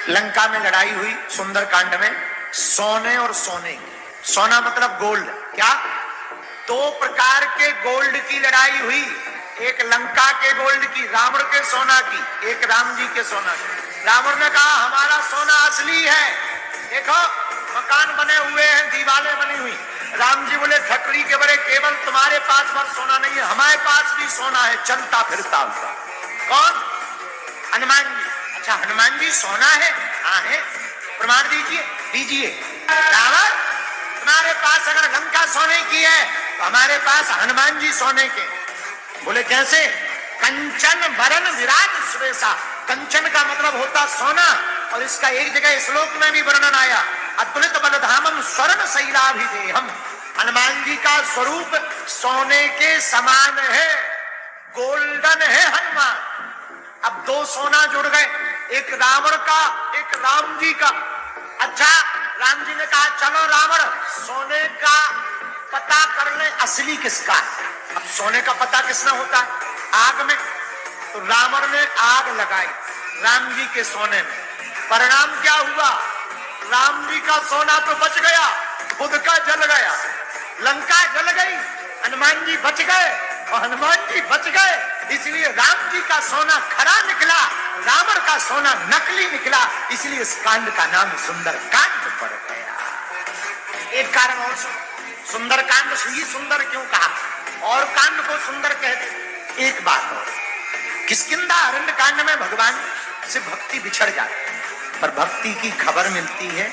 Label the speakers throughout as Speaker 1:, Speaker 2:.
Speaker 1: लंका में लड़ाई हुई सुंदरकांड में, सोने और सोने। सोना मतलब गोल्ड। क्या? दो प्रकार के गोल्ड की लड़ाई हुई, एक लंका के गोल्ड की, रावण के सोना की, एक राम जी के सोना की। रावण ने कहा हमारा सोना असली है, देखो मकान बने हुए हैं, दीवारें बनी हुई। राम जी बोले ठकरी के बड़े, केवल तुम्हारे पास भर सोना नहीं है, हमारे पास भी सोना है, चलता फिरता हुआ। कौन? हनुमान जी। अच्छा हनुमान जी सोना है? हाँ है। प्रमाण दीजिए। दीजिए। रावण तुम्हारे पास अगर लंका सोने की है तो हमारे पास हनुमान जी सोने के। बोले कैसे? कंचन वरण विराट सुरेशा। कंचन का मतलब होता सोना, और इसका एक जगह श्लोक में भी वर्णन आया, अतुलित बलधामम स्वर्ण शैलाभिदेहम। हनुमान जी का स्वरूप सोने के समान है, गोल्डन है हनुमान। अब दो सोना जुड़ गए, एक रावण का, एक राम जी का। अच्छा राम जी ने कहा चलो रावण सोने का पता कर ले असली किसका है। अब सोने का पता किसने होता है? आग में। तो रावण ने आग लगाई राम जी के सोने में, परिणाम क्या हुआ? राम जी का सोना तो बच गया, खुद का जल गया। लंका जल गई, हनुमान जी बच गए, और हनुमान जी बच गए इसलिए राम जी का सोना खरा निकला, रावण का सोना नकली निकला, इसलिए इस कांड का नाम सुंदर कांड पड़ गया। एक कारण और सुंदर कांड ही सुंदर क्यों कहा, और कांड को सुंदर कहते। एक बात और, किष्किंधा अरण्य कांड में भगवान से भक्ति बिछड़ जाती है, पर भक्ति की खबर मिलती है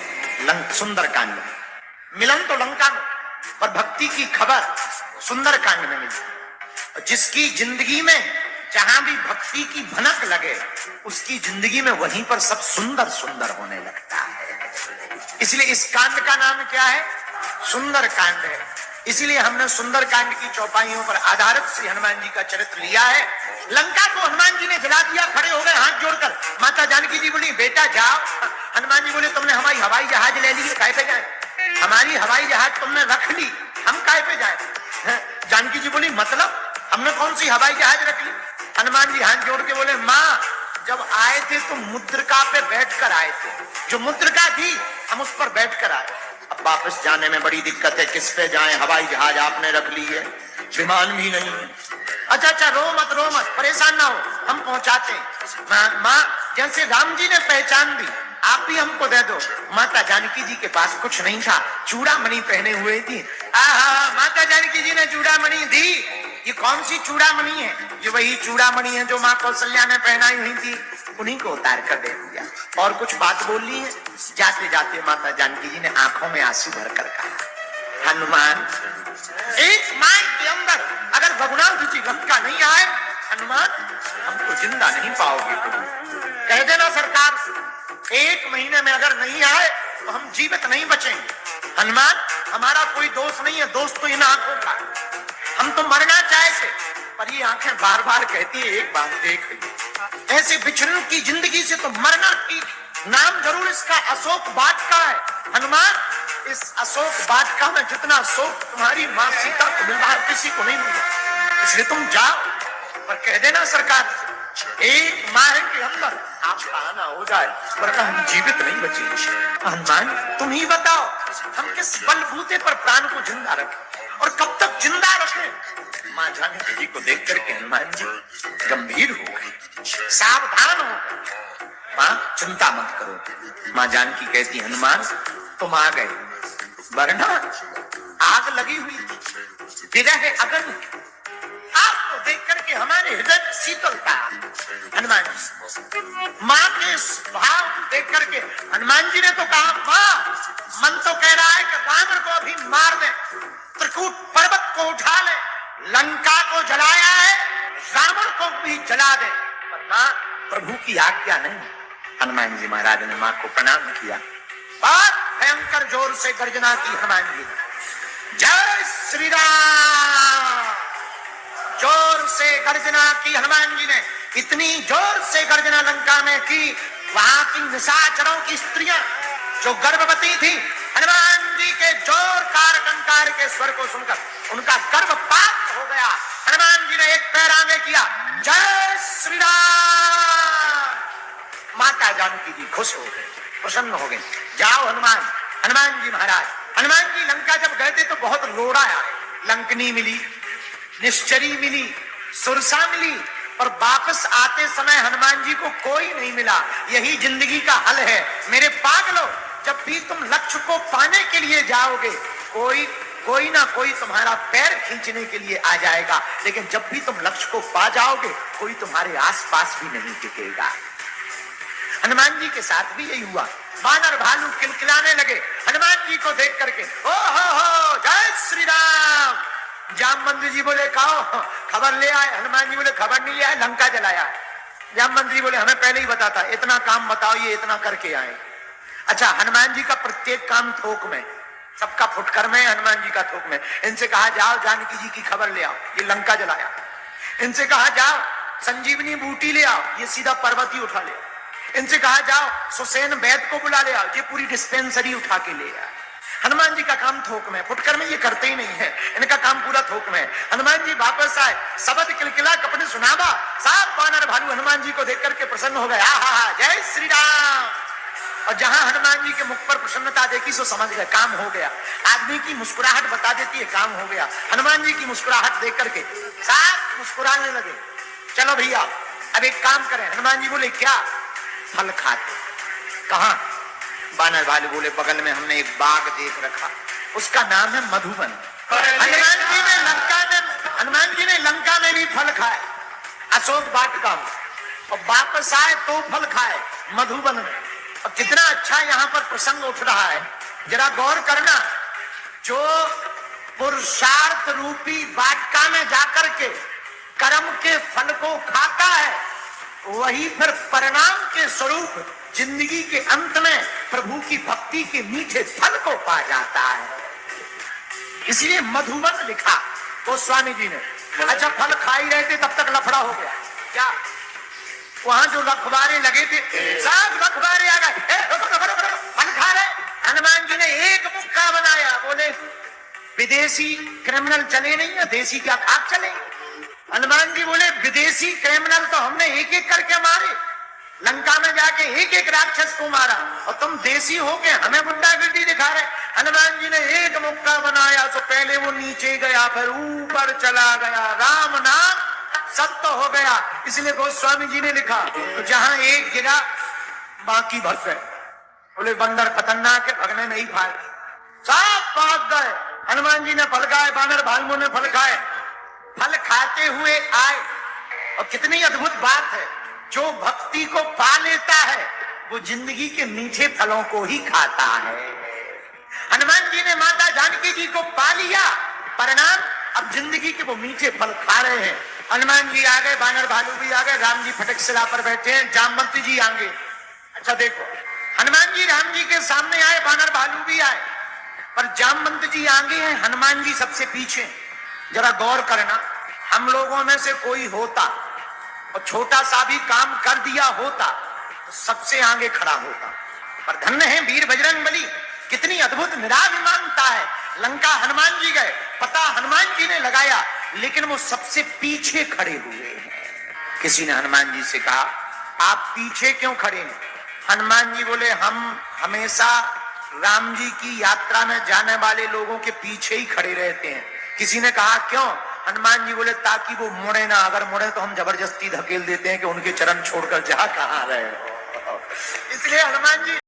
Speaker 1: सुंदर कांड में। मिलन तो लंका में, पर भक्ति की खबर सुंदर कांड में मिलती है। जिसकी जिंदगी में जहां भी भक्ति की भनक लगे, उसकी जिंदगी में वहीं पर सब सुंदर सुंदर होने लगता है। इसलिए इस कांड का नाम क्या है? सुंदर कांड है। इसलिए हमने सुंदर कांड की चौपाइयों पर आधारित श्री हनुमान जी का चरित्र लिया है। लंका को हनुमान जी ने जला दिया, खड़े हो गए हाथ जोड़कर। माता जानकी जी बोली बेटा जाओ। हनुमान जी बोले तुमने हमारी हवाई जहाज ले ली, काहे पे जाए? हमारी हवाई जहाज तुमने रख ली, हम काहे पे जाए? जानकी जी बोली मतलब हमने कौन सी हवाई जहाज रख ली? हनुमान जी हाथ जोड़ के बोले माँ जब आए थे तो मुद्रिका पे बैठकर आए थे, जो मुद्रिका थी हम उस पर बैठकर आए, अब वापस जाने में बड़ी दिक्कत है, किस पे जाएं? हवाई जहाज आपने रख ली है, विमान भी नहीं है। अच्छा रो मत परेशान ना हो, हम पहुंचाते हैं। माँ जैसे राम जी ने पहचान दी, आप भी हमको दे दो। माता जानकी जी के पास कुछ नहीं था, चूड़ामणि पहने हुए थी। माता जानकी जी ने चूड़ामणि दी। ये कौन सी चूड़ामणि है? ये वही चूड़ामणि है जो माँ कौशल्या ने पहनाई हुई थी, उन्हीं को उतार कर दे दिया। और कुछ बात बोली है? जाते जाते माता जानकी जी ने आंखों में आंसू भरकर कहा हनुमान एक माह के अंदर अगर रघुनाथ जी लंका नहीं आए, हनुमान हमको जिंदा नहीं पाओगे। तुम कह देना सरकार से 1 महीने में अगर नहीं आए तो हम जीवित नहीं बचेंगे। हनुमान हमारा कोई दोष नहीं है, दोष तो इन आंखों का। हम तो मरना चाहते, पर ये आंखें बार बार कहती है एक बार देख। ऐसे बिछड़न की जिंदगी से तो मरना ठीक। नाम जरूर इसका अशोक वाटिका है। हनुमान इस अशोक वाटिका में जितना शोक तुम्हारी माँ सीता को मिल रहा है किसी को नहीं मिला, इसलिए तुम जाओ, पर कह देना सरकार 1 माह के अंदर आपका आना हो जाए, वरना हम जीवित नहीं बचेंगे। हनुमान तुम ही बताओ हम किस बलबूते पर प्राण को जिंदा रखें और कब तक जिंदा रखें? माँ जानकी जी को देख करके हनुमान जी गंभीर हो गए, सावधान हो गए। माँ चिंता मत करो। माँ जानकी कहती हनुमान तुम आ गए, वरना आग लगी हुई थी, विरह अगन। आपको देख करके हमारे हृदय में शीतलता। हनुमान जी माँ के भाव देख करके हनुमान जी ने तो कहा माँ मन तो कह रहा है कि रावण को अभी मार दे, त्रिकूट पर्वत को उठा ले, लंका को जलाया है, रावण को भी जला दे, पर माँ प्रभु की आज्ञा नहीं। हनुमान जी महाराज ने माँ को प्रणाम किया, बहुत भयंकर जोर से गर्जना की हनुमान जी, जय श्री राम। जोर से गर्जना की हनुमान जी ने, इतनी जोर से गर्जना लंका में की, वहां की निशाचरों की स्त्रियां जो गर्भवती थी, हनुमान जी के जोर कार के स्वर को सुनकर उनका गर्भपात हो गया। हनुमान जी ने एक पैर आगे किया, जय श्री राम। माता जानकी जी खुश हो गए, प्रसन्न हो गए। जाओ हनुमान जी महाराज, हनुमान जी लंका जब गए थे तो बहुत रोड़ा आए, लंकनी मिली, निश्चरी मिली, सुरसा मिली, पर वापस आते समय हनुमान जी को कोई नहीं मिला। यही जिंदगी का हल है मेरे पागलों, जब भी तुम लक्ष्य को पाने के लिए जाओगे कोई ना कोई तुम्हारा पैर खींचने के लिए आ जाएगा, लेकिन जब भी तुम लक्ष्य को पा जाओगे कोई तुम्हारे आसपास भी नहीं टिकेगा। हनुमान जी के साथ भी यही हुआ। वानर भालू किलकिलाने लगे हनुमान जी को देख करके, ओ हो जय श्री राम। जामवंत जी बोले कहो खबर ले आए। हनुमान जी बोले खबर नहीं ले आए, लंका जलाया। जामवंत जी बोले हमें पहले ही बताता, इतना काम बताओ, ये इतना करके आए। अच्छा, हनुमान जी का प्रत्येक काम थोक में, सबका फुटकर में, हनुमान जी का थोक में। इनसे कहा जाओ जानकी जी की खबर ले आओ, ये लंका जलाया। इनसे कहा जाओ संजीवनी बूटी ले आओ, ये सीधा पर्वत ही उठा ले। इनसे कहा जाओ सुसेन वैद्य को बुला ले आओ, ये पूरी डिस्पेंसरी उठा के ले आओ। हनुमान जी का काम थोक में, फुटकर में ये करते ही नहीं है, इनका काम पूरा थोक में। हनुमान जी वापस आए, शब्द किलकिला कपड़े सुनावा, सात वानर भालू हनुमान जी को देख करके प्रसन्न हो गए, आहा जय श्री राम। और जहां हनुमान जी के मुख पर प्रसन्नता देखी सो समझ गए काम हो गया। आदमी की मुस्कुराहट बता देती है काम हो गया। हनुमान जी की मुस्कुराहट देख करके साथ मुस्कुराने लगे। चलो भैया अब एक काम करें। हनुमान जी बोले क्या? फल खाते। कहां? वानर भालू बोले बगल में हमने एक बाग देख रखा, उसका नाम है मधुबन। हनुमान जी ने लंका में भी फल खाए, अशोक वाटिका में, और वापस आए तो फल खाए मधुबन में। और कितना अच्छा यहाँ पर प्रसंग उठ रहा है, जरा गौर करना। जो पुरुषार्थ रूपी वाटिका में जाकर के कर्म के फल को खाता है, वही फिर परिणाम के स्वरूप जिंदगी के अंत में प्रभु की भक्ति के मीठे फल को पा जाता है। इसलिए मधुबन लिखा गोस्वामी जी ने। अच्छा, फल खा ही रहे थे तब तक लफड़ा हो गया। क्या? वहां जो रखवारे लगे थे सब रखवारे आ गए, फल खा रहे। हनुमान जी ने एक मुक्का बनाया, बोले विदेशी क्रिमिनल चले नहीं है, देसी क्या खाक चले। हनुमान जी बोले विदेशी क्रिमिनल तो हमने एक एक करके मारे, लंका में जाके एक एक राक्षस को मारा, और तुम देसी होके हमें गुंडागर्दी दिखा रहे। हनुमान जी ने एक मुक्का बनाया तो पहले वो नीचे गया, फिर ऊपर चला गया, राम नाम सत्य हो गया। इसलिए गोस्वामी जी ने लिखा तो जहां एक गिरा बाकी भग गए। बोले बंदर खतरनाक है, भगने नहीं पाए, सब भाग गए। हनुमान जी ने फल खाए, वानर भालुओं ने फल खाए, फल खाते हुए आए। और कितनी अद्भुत बात है, जो भक्ति को पा लेता है वो जिंदगी के मीठे फलों को ही खाता है। हनुमान जी ने माता जानकी जी को पा लिया, परिणाम अब जिंदगी के वो मीठे फल खा रहे हैं। हनुमान जी आ गए, वानर भालू भी आ गए, राम जी फटक सिला पर बैठे हैं, जामवंत जी आगे। अच्छा देखो, हनुमान जी राम जी के सामने आए, वानर भालू भी आए, पर जामवंत जी आगे हैं, हनुमान जी सबसे पीछे। जरा गौर करना, हम लोगों में से कोई होता और छोटा सा भी काम कर दिया होता तो सबसे आगे खड़ा होता, पर धन्य है वीर बजरंगबली, कितनी अद्भुत निराभिमानता है। लंका हनुमान जी गए, पता हनुमान जी ने लगाया, लेकिन वो सबसे पीछे खड़े हुए हैं। किसी ने हनुमान जी से कहा आप पीछे क्यों खड़े हैं? हनुमान जी बोले हम हमेशा राम जी की यात्रा में जाने वाले लोगों के पीछे ही खड़े रहते हैं। किसी ने कहा क्यों? हनुमान जी बोले ताकि वो मुड़े ना, अगर मुड़े तो हम जबरदस्ती धकेल देते हैं कि उनके चरण छोड़कर जा कहां रहे हो। इसलिए हनुमान जी